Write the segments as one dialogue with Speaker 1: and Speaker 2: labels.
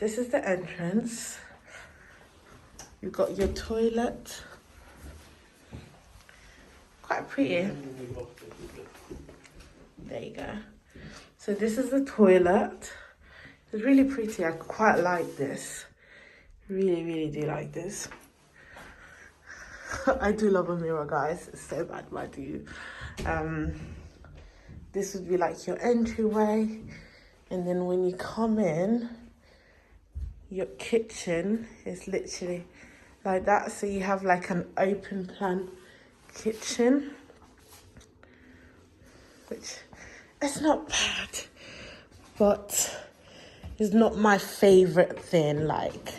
Speaker 1: this is the entrance. You've got your toilet. Quite pretty. There you go. So this is the toilet. It's really pretty. I quite like this. Really do like this. I do love a mirror, guys. It's so bad, but I do. This would be like your entryway. And then when you come in, your kitchen is literally like that. So you have like an open plan kitchen, which is not bad, but it's not my favorite thing. Like,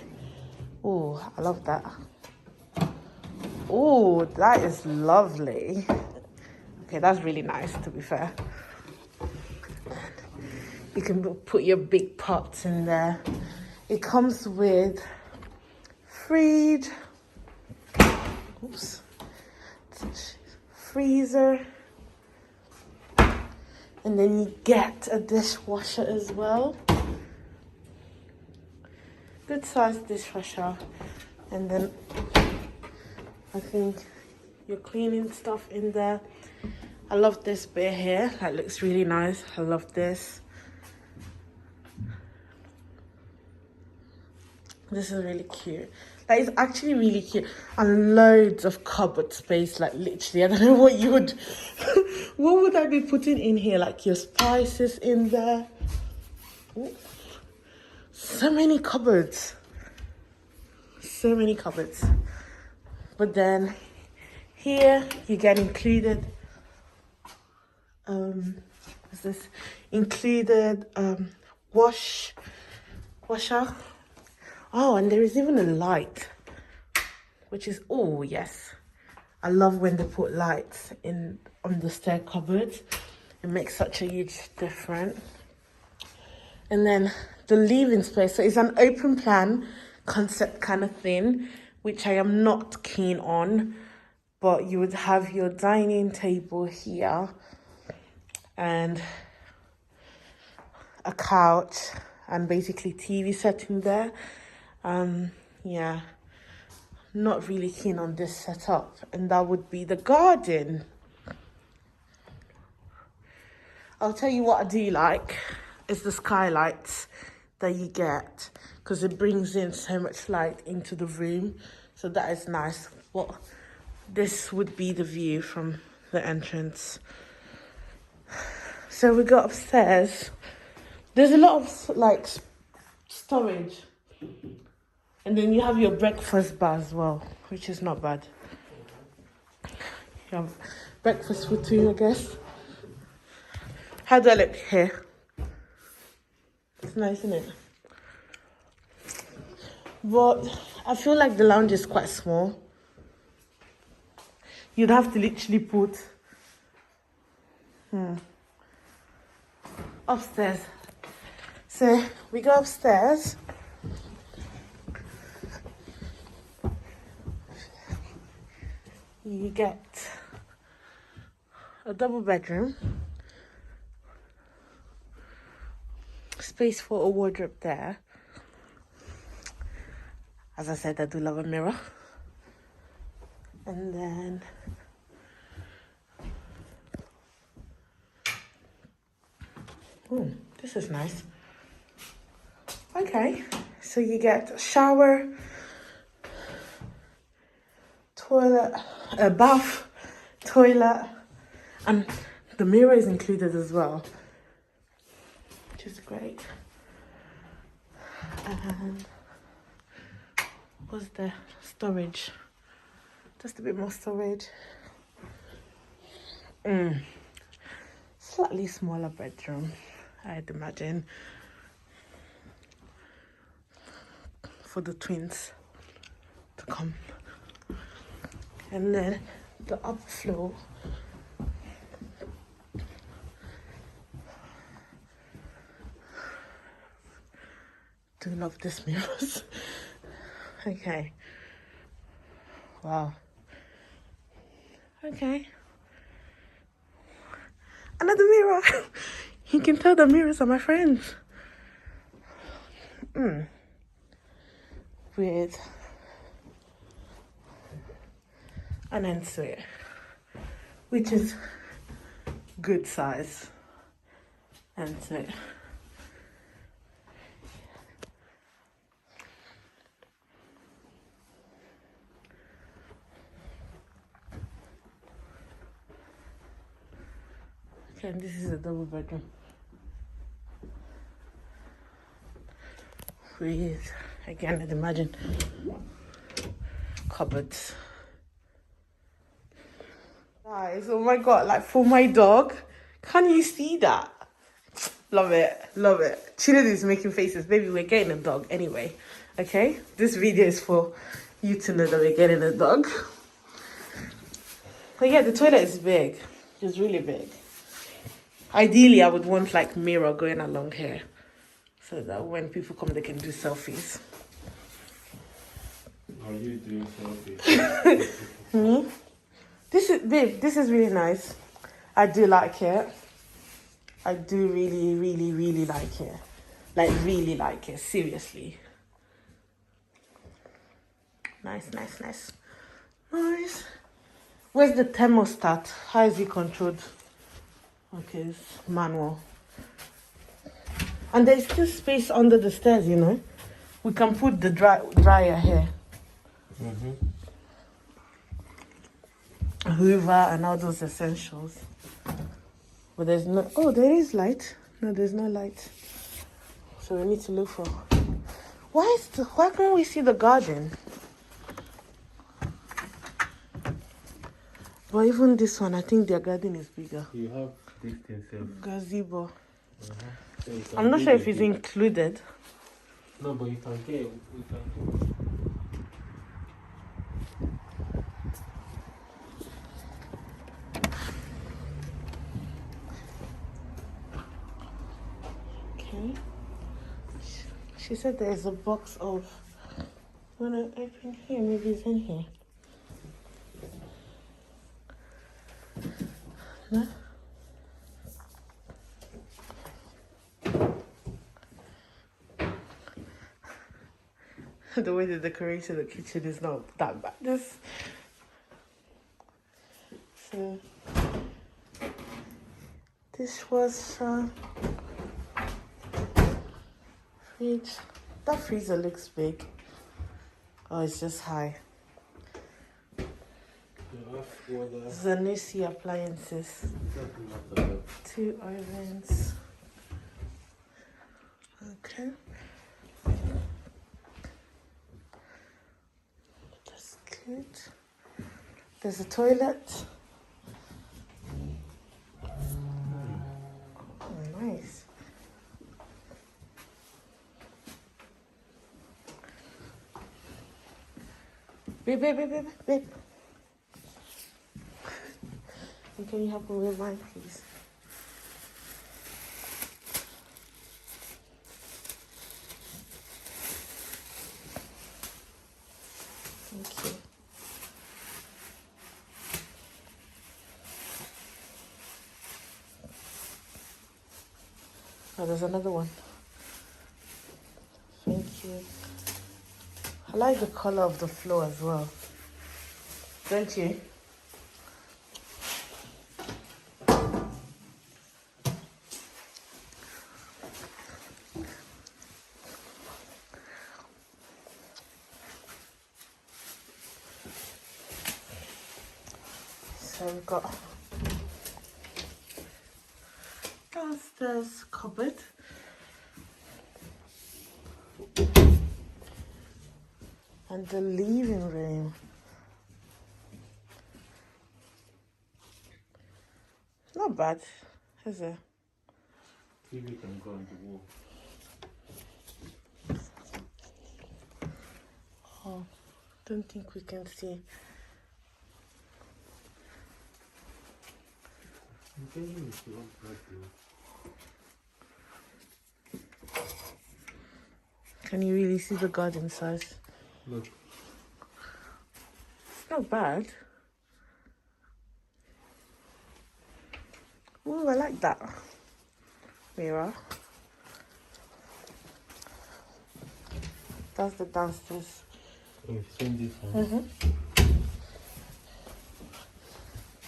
Speaker 1: oh, I love that. Oh, that is lovely. Okay, that's really nice, to be fair. You can put your big pots in there. It comes with fridge, freezer, and then you get a dishwasher as well. Good sized dishwasher. And then I think you're cleaning stuff in there. I love this bit here. That looks really nice. I love this. This is really cute. That is actually really cute. And loads of cupboard space. Like literally, I don't know what you would... what would I be putting in here? Like your spices in there. Ooh. So many cupboards. So many cupboards. But then here you get included... what's this? Included washer. Oh, and there is even a light, which is, oh yes. I love when they put lights in on the stair cupboards. It makes such a huge difference. And then the living space. So it's an open plan concept kind of thing, which I am not keen on. But you would have your dining table here and a couch and basically TV setting there. Yeah, not really keen on this setup, and that would be the garden. I'll tell you what I do like is the skylights that you get, because it brings in so much light into the room, so that is nice. Well, this would be the view from the entrance. So we go upstairs. There's a lot of like storage. And then you have your breakfast bar as well, which is not bad. You have breakfast for two, I guess. How do I look here? It's nice, isn't it? But I feel like the lounge is quite small. You'd have to literally put upstairs. So we go upstairs. You get a double bedroom, space for a wardrobe there. As I said, I do love a mirror. And then oh, this is nice. Okay, so you get a shower, toilet, a bath, toilet, and the mirror is included as well, which is great. And what's the storage? Just a bit more storage. Slightly smaller bedroom, I'd imagine, for the twins to come. And then the upper floor do love this mirrors. Okay. Wow. Okay. Another mirror. You can tell the mirrors are my friends. with an ensuite, which is good size ensuite. Okay, and this is a double bedroom with, again, I'd imagine, cupboards. Guys, oh my god, like for my dog, can you see that? Love it, love it. Chilling is making faces. Baby, we're getting a dog anyway, okay? This video is for you to know that we're getting a dog. But yeah, the toilet is big. It's really big. Ideally, I would want like mirror going along here so that when people come, they can do selfies.
Speaker 2: Are you doing selfies?
Speaker 1: Me? This is, babe, this is really nice. I do like it. I do really, really, really like it. Like, really like it. Seriously. Nice, nice, nice. Nice. Where's the thermostat? How is it controlled? Okay, it's manual. And there's still space under the stairs, you know. We can put the dryer here. Hoover and all those essentials. But there's no... Oh, there is light. No, there's no light. So we need to look for... Why can't we see the garden? But even this one, I think their garden is bigger.
Speaker 2: You have this thing self.
Speaker 1: Gazebo.
Speaker 2: So you can
Speaker 1: I'm not
Speaker 2: build
Speaker 1: sure
Speaker 2: a
Speaker 1: if it's
Speaker 2: big-
Speaker 1: included.
Speaker 2: No, but you can get. We can.
Speaker 1: Okay. She said there's a box of... When I open here, maybe it's in here. No? The way they decorated the kitchen is not that bad. So this was fridge. That freezer looks big. Oh, it's just high.
Speaker 2: You ask whether.
Speaker 1: Zanussi appliances.
Speaker 2: Doesn't matter.
Speaker 1: 2 ovens. Okay. That's good. There's a toilet. Oh, nice. Babe, babe, babe, babe, babe. And can you help me with mine, please? Thank you. Oh, there's another one. Thank you. I like the color of the floor as well. Don't you? So we've got downstairs cupboard. And the living room. Not bad, is it?
Speaker 2: TV can go on the wall.
Speaker 1: Oh, don't think we can see.
Speaker 2: I'm telling you, she wants that too.
Speaker 1: Can you really see the garden size?
Speaker 2: Look.
Speaker 1: It's not bad. Oh, I like that mirror. That's the downstairs.
Speaker 2: We've seen this one.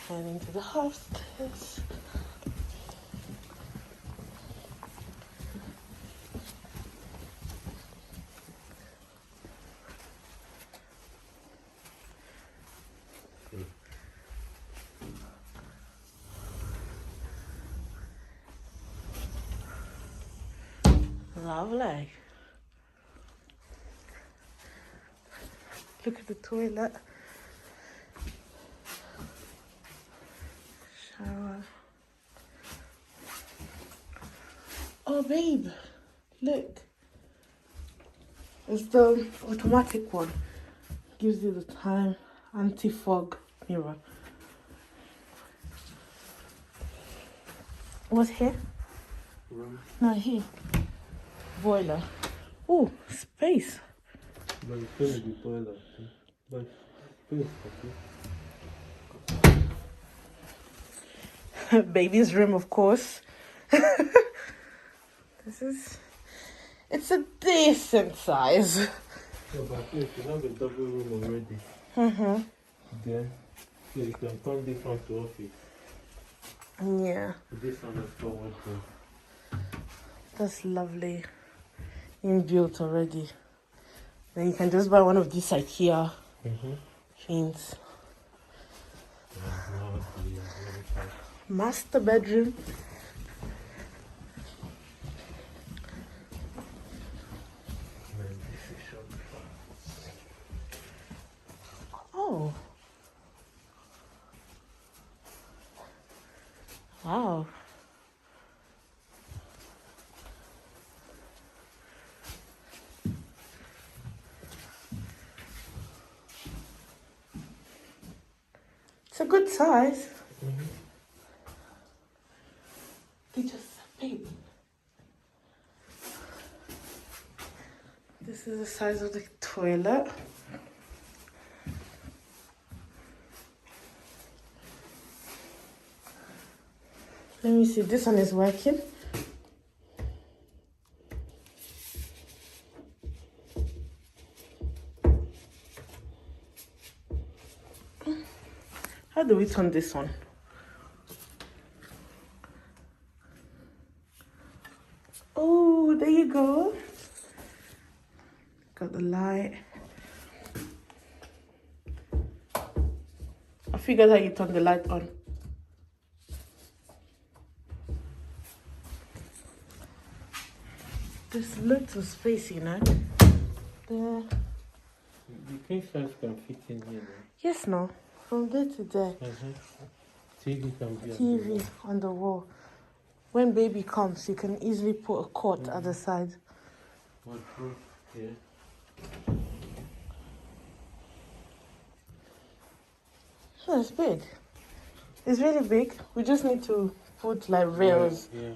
Speaker 1: And into the upstairs. Lovely. Look at the toilet. Shower. Oh, babe, look. It's the automatic one. Gives you the time. Anti-fog mirror. What's here?
Speaker 2: Room.
Speaker 1: No, here. Boiler. Oh, space.
Speaker 2: But it's going to be toilet. But space, okay.
Speaker 1: Baby's room, of course. It's a decent size.
Speaker 2: So, but if you have a double room already, then so you can turn this one to office.
Speaker 1: Yeah,
Speaker 2: This one is for wardrobe.
Speaker 1: that's lovely. Inbuilt already. Then you can just buy one of these IKEA things. Master bedroom. Oh. Wow. It's a good size. They just babe. This is the size of the toilet. Let me see, this one is working. How do we turn this on? Oh, there you go. Got the light. I figured how you turn the light on. There's lots of space, you know. There.
Speaker 2: The king size can fit in here now.
Speaker 1: Yes, no. From there to there.
Speaker 2: TV can be
Speaker 1: TV on the wall. When baby comes, you can easily put a cot at the side.
Speaker 2: Wardrobe here.
Speaker 1: Oh, it's big. It's really big. We just need to put like rails.
Speaker 2: Yeah.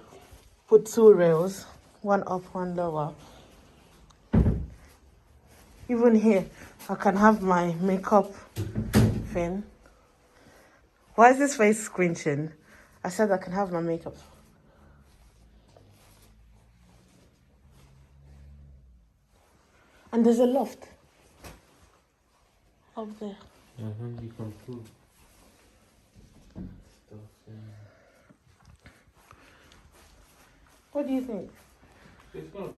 Speaker 1: Put 2 rails. One up, one lower. Even here, I can have my makeup thing. Why is this face squinching? I said I can have my makeup. And there's a loft up there.
Speaker 2: You can put stuff in.
Speaker 1: What do you think?
Speaker 2: It's not